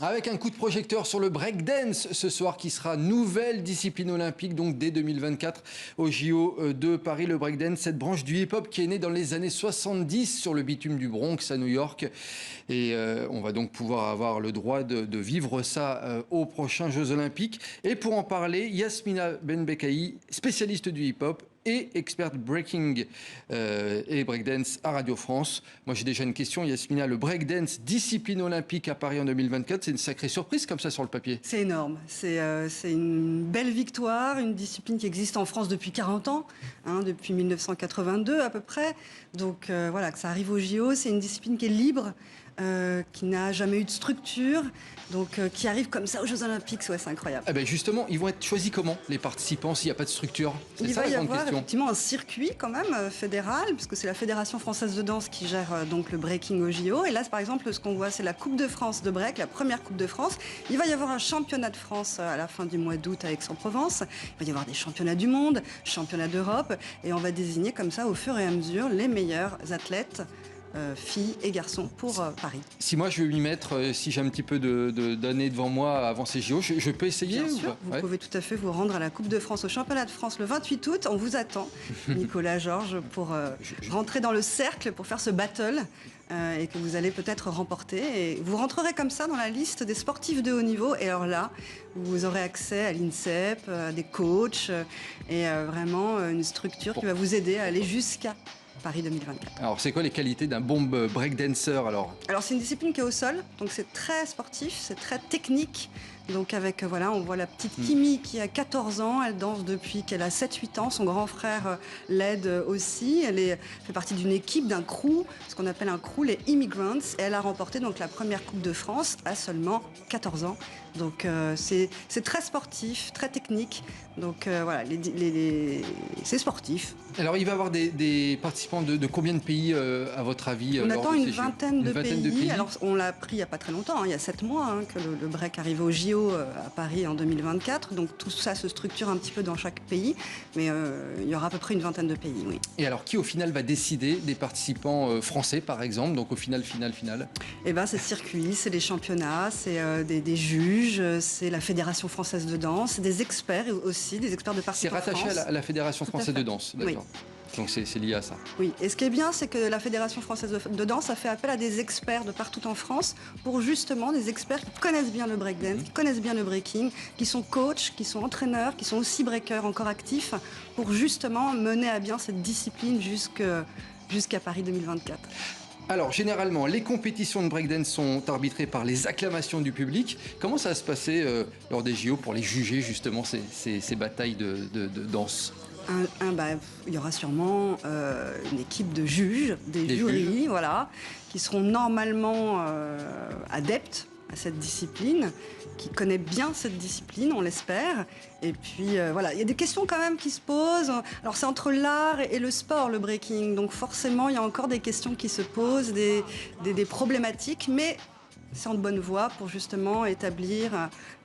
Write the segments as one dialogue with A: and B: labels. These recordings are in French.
A: Avec un coup de projecteur sur le breakdance ce soir qui sera nouvelle discipline olympique donc dès 2024 au JO de Paris. Le breakdance, cette branche du hip-hop qui est née dans les années 70 sur le bitume du Bronx à New York. Et on va donc pouvoir avoir le droit de vivre ça aux prochains Jeux Olympiques. Et pour en parler, Yasmina Benbekaï, spécialiste du hip-hop et experte breaking et breakdance à Radio France. Moi j'ai déjà une question, Yasmina, le breakdance, discipline olympique à Paris en 2024, c'est une sacrée surprise comme ça sur le papier.
B: C'est énorme, c'est une belle victoire, une discipline qui existe en France depuis 40 ans, depuis 1982 à peu près. Donc voilà, que ça arrive au JO, c'est une discipline qui est libre, qui n'a jamais eu de structure, donc qui arrive comme ça aux Jeux Olympiques, ouais, c'est incroyable.
A: Eh ben justement, ils vont être choisis comment les participants s'il n'y a pas de structure? C'est ça la grande question. Il va y avoir
B: effectivement un circuit quand même fédéral, puisque c'est la Fédération française de danse qui gère donc le breaking au JO. Et là, par exemple, ce qu'on voit, c'est la Coupe de France de break, la première Coupe de France. Il va y avoir un championnat de France à la fin du mois d'août à Aix-en-Provence. Il va y avoir des championnats du monde, championnats d'Europe, et on va désigner comme ça au fur et à mesure les meilleurs athlètes, filles et garçons pour Paris.
A: Si moi je veux m'y mettre, si j'ai un petit peu d'années devant moi avant ces JO, je peux essayer?
B: Bien sûr, vous pouvez tout à fait vous rendre à la Coupe de France, au championnat de France le 28 août. On vous attend, Nicolas Georges, pour rentrer dans le cercle, pour faire ce battle et que vous allez peut-être remporter. Et vous rentrerez comme ça dans la liste des sportifs de haut niveau. Et alors là, vous aurez accès à l'INSEP, à des coachs et vraiment une structure qui va vous aider à aller jusqu'à Paris 2024.
A: Alors, c'est quoi les qualités d'un bon breakdancer alors?
B: Alors, c'est une discipline qui est au sol, donc c'est très sportif, c'est très technique. Donc avec, voilà, on voit la petite Kimi qui a 14 ans, elle danse depuis qu'elle a 7-8 ans, son grand frère l'aide aussi, fait partie d'une équipe, d'un crew, ce qu'on appelle un crew, les Immigrants, et elle a remporté donc la première Coupe de France à seulement 14 ans. Donc c'est très sportif, très technique, donc voilà, c'est sportif.
A: Alors il va y avoir des participants de combien de pays à votre avis?
B: On attend une vingtaine de pays. Alors on l'a appris il n'y a pas très longtemps, il y a 7 mois que le break arrive au JO à Paris en 2024. Donc tout ça se structure un petit peu dans chaque pays, mais il y aura à peu près une vingtaine de pays, oui.
A: Et alors qui au final va décider des participants français par exemple, donc au final?
B: Eh ben c'est le circuit, c'est les championnats, c'est des juges, c'est la Fédération française de danse, c'est des experts aussi, des experts de partout en France.
A: C'est rattaché à la Fédération française de danse, d'accord.
B: Oui.
A: Donc c'est lié à ça.
B: Oui, et ce qui est bien, c'est que la Fédération française de danse a fait appel à des experts de partout en France pour justement des experts qui connaissent bien le breakdance, qui connaissent bien le breaking, qui sont coachs, qui sont entraîneurs, qui sont aussi breakers encore actifs pour justement mener à bien cette discipline jusqu'à Paris 2024.
A: Alors, généralement, les compétitions de breakdance sont arbitrées par les acclamations du public. Comment ça va se passer lors des JO pour les juger justement ces batailles de danse?
B: Il y aura sûrement une équipe de juges, des jurys, voilà, qui seront normalement adeptes à cette discipline, qui connaît bien cette discipline, on l'espère. Et puis voilà, il y a des questions quand même qui se posent. Alors c'est entre l'art et le sport, le breaking, donc forcément il y a encore des questions qui se posent, des problématiques, mais c'est en bonne voie pour justement établir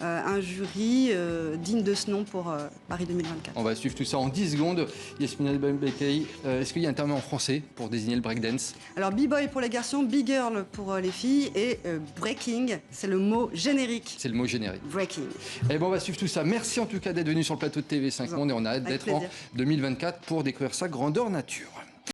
B: un jury digne de ce nom pour Paris 2024.
A: On va suivre tout ça en 10 secondes. Yasmina Benbekaï, est-ce qu'il y a un terme en français pour désigner le breakdance?
B: Alors b-boy pour les garçons, b-girl pour les filles et breaking, c'est le mot générique.
A: C'est le mot générique.
B: Breaking.
A: Et bon, on va suivre tout ça. Merci en tout cas d'être venu sur le plateau de TV5 Monde et on a hâte d'être en 2024 pour découvrir ça grandeur nature.